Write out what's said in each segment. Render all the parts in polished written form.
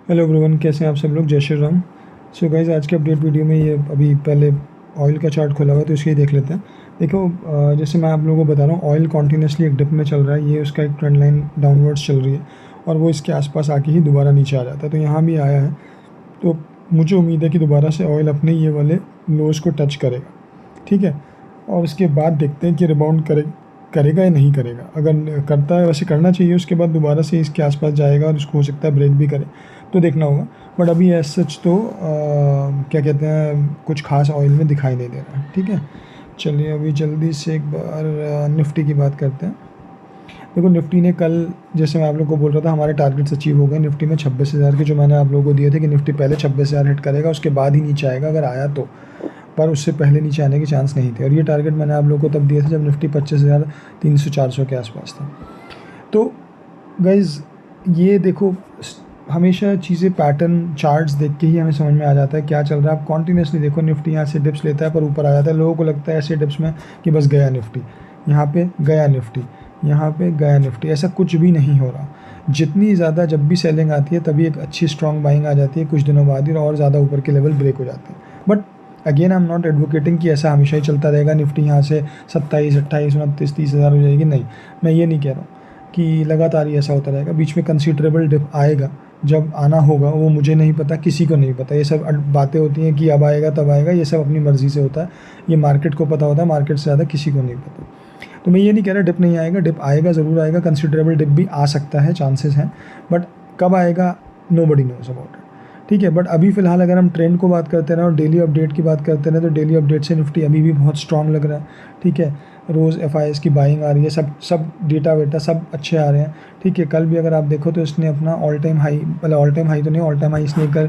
Hello everyone, कैसे हैं आप सब लोग। जय श्री राम। सो गाइस, आज के अपडेट वीडियो में ये अभी पहले ऑयल का चार्ट खोला हुआ है तो इसके ही देख लेते हैं। देखो, जैसे मैं आप लोगों को बता रहा हूँ, ऑयल कॉन्टीन्यूसली एक डिप में चल रहा है। ये उसका एक ट्रेंड लाइन डाउनवर्ड्स चल रही है और वो इसके आसपास आके ही दोबारा नीचे आ जाता है। तो यहाँ भी आया है, तो मुझे उम्मीद है कि दोबारा से ऑयल अपने ये वाले लोज को टच करेगा। ठीक है, और उसके बाद देखते हैं कि रिबाउंड करेगा या नहीं करेगा। अगर करता है, वैसे करना चाहिए, उसके बाद दोबारा से इसके आसपास जाएगा और उसको हो सकता है ब्रेक भी करे, तो देखना होगा। बट अभी एज सच तो क्या कहते हैं, कुछ खास ऑयल में दिखाई नहीं दे रहा है। ठीक है, चलिए अभी जल्दी से एक बार निफ्टी की बात करते हैं। देखो, निफ्टी ने कल, जैसे मैं आप लोगों को बोल रहा था, हमारे टारगेट्स अचीव हो गए। निफ्टी में 26,000 के जो मैंने आप लोगों को दिए थे कि निफ्टी पहले 26,000 हिट करेगा, उसके बाद ही नीचे आएगा अगर आया तो, पर उससे पहले नीचे आने के चांस नहीं थे। और ये टारगेट मैंने आप लोगों को तब दिए थे जब निफ्टी 25,300-400 के आसपास था। तो गाइज़, ये देखो, हमेशा चीज़ें पैटर्न चार्ट्स देख के ही हमें समझ में आ जाता है क्या चल रहा है। आप कॉन्टीन्यूसली देखो, निफ्टी यहाँ से डिप्स लेता है पर ऊपर आ जाता है। लोगों को लगता है ऐसे डिप्स में कि बस गया निफ्टी, यहाँ पे गया निफ्टी, यहाँ पे गया निफ्टी। ऐसा कुछ भी नहीं हो रहा। जितनी ज़्यादा जब भी सेलिंग आती है तभी एक अच्छी स्ट्रॉन्ग बाइंग आ जाती है, कुछ दिनों बाद ही और ज़्यादा ऊपर के लेवल ब्रेक हो जाते हैं। But again, I am not advocating कि ऐसा हमेशा ही चलता रहेगा। निफ्टी यहाँ से 27, 28, 29, 30,000 हो जाएगी, नहीं, मैं ये नहीं कह रहा हूँ कि लगातार ही ऐसा होता रहेगा। बीच में कंसिडरेबल डिप आएगा, जब आना होगा वो मुझे नहीं पता, किसी को नहीं पता। ये सब बातें होती हैं कि अब आएगा तब आएगा, ये सब अपनी मर्ज़ी से होता है। ये मार्केट को पता होता है, मार्केट से ज़्यादा किसी को नहीं पता। तो मैं ये नहीं कह रहा डिप नहीं आएगा, डिप आएगा, ज़रूर आएगा। कंसिडरेबल डिप भी आ सकता है, चांसेस हैं, बट कब आएगा नोबडी नोज अबाउट इट। ठीक है, बट अभी फ़िलहाल अगर हम ट्रेंड को बात करते रहें और डेली अपडेट की बात करते रहें, तो डेली अपडेट से निफ्टी अभी भी बहुत स्ट्रांग लग रहा है। ठीक है, रोज़ FIS की बाइंग आ रही है, सब डेटा वेटा सब अच्छे आ रहे हैं। ठीक है, कल भी अगर आप देखो तो इसने अपना ऑल टाइम हाई, मतलब ऑल टाइम हाई तो नहीं, ऑल टाइम हाई इसने कल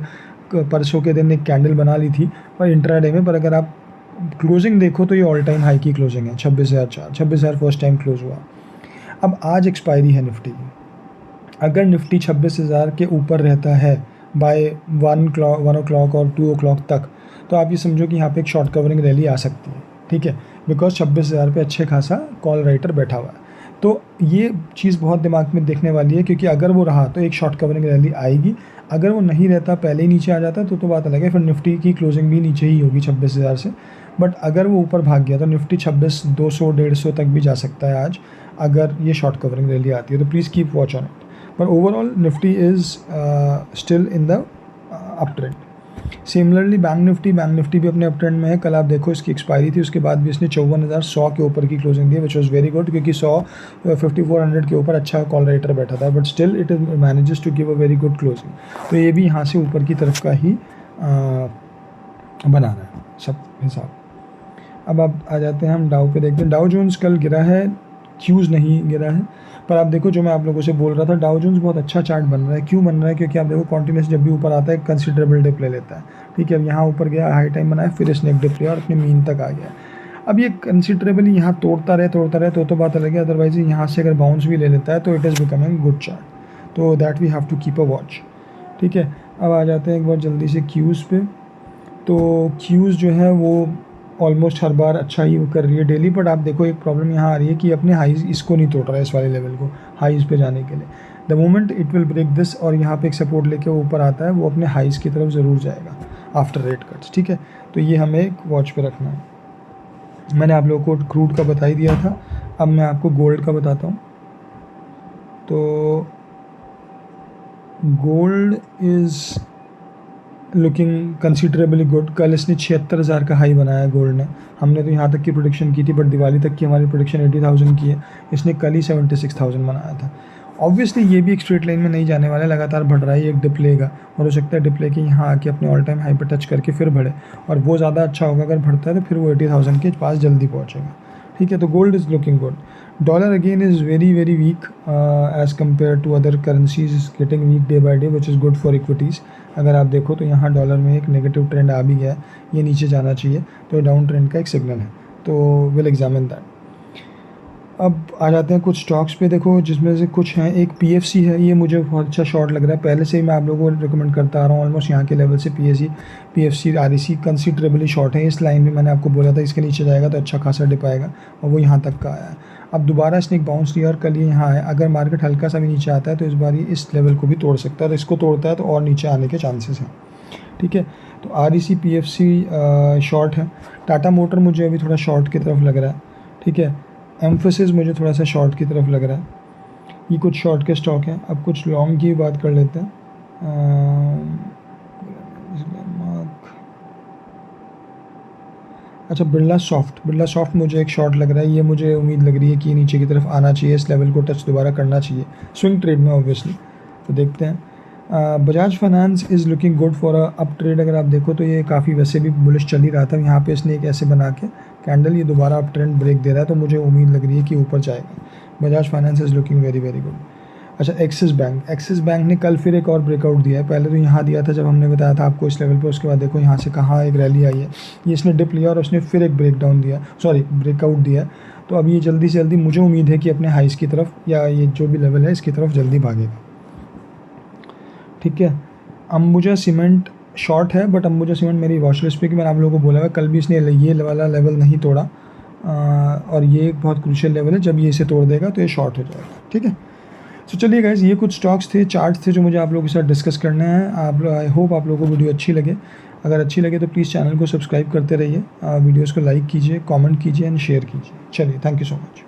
परसों के दिन एक कैंडल बना ली थी पर इंट्राडे में। पर अगर आप क्लोजिंग देखो तो ये ऑल टाइम हाई की क्लोजिंग है, 26,000 फर्स्ट टाइम क्लोज हुआ। अब आज एक्सपायरी है निफ्टी की। अगर निफ्टी 26,000 के ऊपर रहता है बाय 1 o'clock और 2 o'clock तक, तो आप ये समझो कि यहाँ पे एक शॉर्ट कवरिंग रैली आ सकती है। ठीक है, बिकॉज 26,000 पे अच्छे खासा कॉल राइटर बैठा हुआ है। तो ये चीज़ बहुत दिमाग में देखने वाली है, क्योंकि अगर वो रहा तो एक शॉर्ट कवरिंग रैली आएगी। अगर वो नहीं रहता, पहले ही नीचे आ जाता, तो बात अलग है, फिर निफ्टी की क्लोजिंग भी नीचे ही होगी 26,000 से। बट अगर वो ऊपर भाग गया तो निफ्टी 26,200, 150 तक भी जा सकता है आज, अगर ये शॉर्ट कवरिंग रैली आती है। तो please keep watch on it. पर overall Nifty is still in the up trend. Similarly bank Nifty भी अपने अप ट्रेंड में है। कल आप देखो, इसकी एक्सपायरी थी, उसके बाद भी इसने 54,100 के ऊपर की क्लोजिंग दी, विच वॉज वेरी गुड, क्योंकि 5400 के ऊपर अच्छा कॉल राइटर बैठा था। But still it manages to give a very good closing. तो ये भी यहाँ से ऊपर की तरफ का ही बना रहा है सब हिसाब। अब आप आ जाते हैं हम डाउ पे, देखते हैं। डाउ जोन्स कल गिरा है, क्यूज़ नहीं गिरा है। पर आप देखो, जो मैं आप लोगों से बोल रहा था, डाउ जोन्स बहुत अच्छा चार्ट बन रहा है। क्यों बन रहा है? क्योंकि आप देखो, कॉन्टिन्यूस जब भी ऊपर आता है कंसिडरेबल डिप ले लेता है। ठीक है, अब यहाँ ऊपर गया, हाई टाइम बनाया, फिर इसने एक डिप लिया और अपने मीन तक आ गया। अब ये कंसिडरेबली यहाँ तोड़ता रहे तो बात अलग है। अदरवाइज यहाँ से अगर बाउंस भी ले लेता है तो it is becoming good chart. तो that we have to keep a watch. ठीक है, अब आ जाते हैं एक बार जल्दी से क्यूज़ पे। तो क्यूज़ जो है वो ऑलमोस्ट हर बार अच्छा ही कर रही है डेली। बट आप देखो, एक प्रॉब्लम यहाँ आ रही है कि अपने हाईज इसको नहीं तोड़ रहा है, इस वाले लेवल को, हाईज पे जाने के लिए। The moment it will break this और यहाँ पे एक सपोर्ट लेके ऊपर आता है, वो अपने हाईज की तरफ ज़रूर जाएगा आफ्टर रेट कट्स। ठीक है, तो ये हमें एक वॉच पे रखना है। मैंने आप लोगों को क्रूड का बता ही दिया था, अब मैं आपको गोल्ड का बताता हूँ। तो gold is looking considerably good. कल इसने 76,000 का हाई बनाया गोल्ड ने। हमने तो यहाँ तक की प्रोडिक्शन की थी, बट दिवाली तक की हमारी प्रोडिक्शन 80,000 की है। इसने कल ही 76,000 बनाया था। ऑब्वियसली ये भी एक स्ट्रेट लाइन में नहीं जाने वाला है, लगातार बढ़ रहा है। ये एक डिप लेगा और हो सकता है डिप लेके यहाँ आके अपने ऑल टाइम हाई पर टच करके फिर बढ़े, और वो ज़्यादा अच्छा होगा अगर बढ़ता है तो फिर वो 80,000 के पास जल्दी पहुँचेगा। ठीक है, तो gold is looking good. Dollar again is very very weak as compare to other currencies, is getting weak day by day, which is good for equities. अगर आप देखो तो यहाँ डॉलर में एक नेगेटिव ट्रेंड आ भी गया है, ये नीचे जाना चाहिए, तो डाउन ट्रेंड का एक सिग्नल है। तो विल एग्जामिन दैट। अब आ जाते हैं कुछ स्टॉक्स पे। देखो, जिसमें से कुछ हैं, एक PFC है, ये मुझे बहुत अच्छा शॉर्ट लग रहा है। पहले से ही मैं आप लोगों को रिकमेंड करता आ रहा हूँ, ऑलमोस्ट यहाँ के लेवल से PFC REC कंसिडरेबली शॉर्ट है। इस लाइन में मैंने आपको बोला था इसके नीचे जाएगा तो अच्छा खासा डिप आएगा, और वो यहाँ तक का आया है। अब दोबारा इसने एक बाउंस लिया और कल ये यहाँ है, अगर मार्केट हल्का सा भी नीचे आता है तो इस बार ये इस लेवल को भी तोड़ सकता है, और इसको तोड़ता है तो और नीचे आने के चांसेस हैं। ठीक है, तो REC PFC शॉर्ट है। टाटा मोटर मुझे अभी थोड़ा शॉर्ट की तरफ लग रहा है। ठीक है, एम्फोसिस मुझे थोड़ा सा शॉर्ट की तरफ लग रहा है। ये कुछ शॉर्ट के स्टॉक हैं। अब कुछ लॉन्ग की बात कर लेते हैं। अच्छा, बिरला सॉफ्ट मुझे एक शॉर्ट लग रहा है। ये मुझे उम्मीद लग रही है कि नीचे की तरफ आना चाहिए, इस लेवल को टच दोबारा करना चाहिए स्विंग ट्रेड में ऑब्वियसली। तो देखते हैं। Bajaj finance is looking good for a up trade. अगर आप देखो तो ये काफ़ी वैसे भी बुलिश चल ही रहा था, यहाँ पे इसने एक ऐसे बना के कैंडल ये दोबारा अप ट्रेंड ब्रेक दे रहा है, तो मुझे उम्मीद लग रही है कि ऊपर जाएगा। Bajaj finance is looking very very good. अच्छा, एक्सिस बैंक ने कल फिर एक और ब्रेकआउट दिया है। पहले तो यहाँ दिया था जब हमने बताया था आपको इस लेवल पे, उसके बाद देखो यहाँ से कहाँ एक रैली आई है, ये इसने डिप लिया और उसने फिर एक ब्रेकआउट दिया। तो अब ये जल्दी से जल्दी मुझे उम्मीद है कि अपने हाइस की तरफ, या ये जो भी लेवल है इसकी तरफ जल्दी भागेगा। ठीक है, अंबुजा सीमेंट शॉर्ट है, बट अंबुजा सीमेंट मेरी वॉच लिस्ट पे, कि मैंने आप लोगों को बोला है कल भी इसने ये वाला लेवल नहीं तोड़ा, और ये एक बहुत क्रूशियल लेवल है, जब ये इसे तोड़ देगा तो ये शॉर्ट हो जाएगा। ठीक है, तो चलिए गाइज़, ये कुछ स्टॉक्स थे, चार्ट्स थे जो मुझे आप लोगों के साथ डिस्कस करने हैं। आई होप आप लोगों को वीडियो अच्छी लगे। अगर अच्छी लगे तो प्लीज़ चैनल को सब्सक्राइब करते रहिए, वीडियोज़ को लाइक कीजिए, कॉमेंट कीजिए एंड शेयर कीजिए। चलिए, थैंक यू सो मच।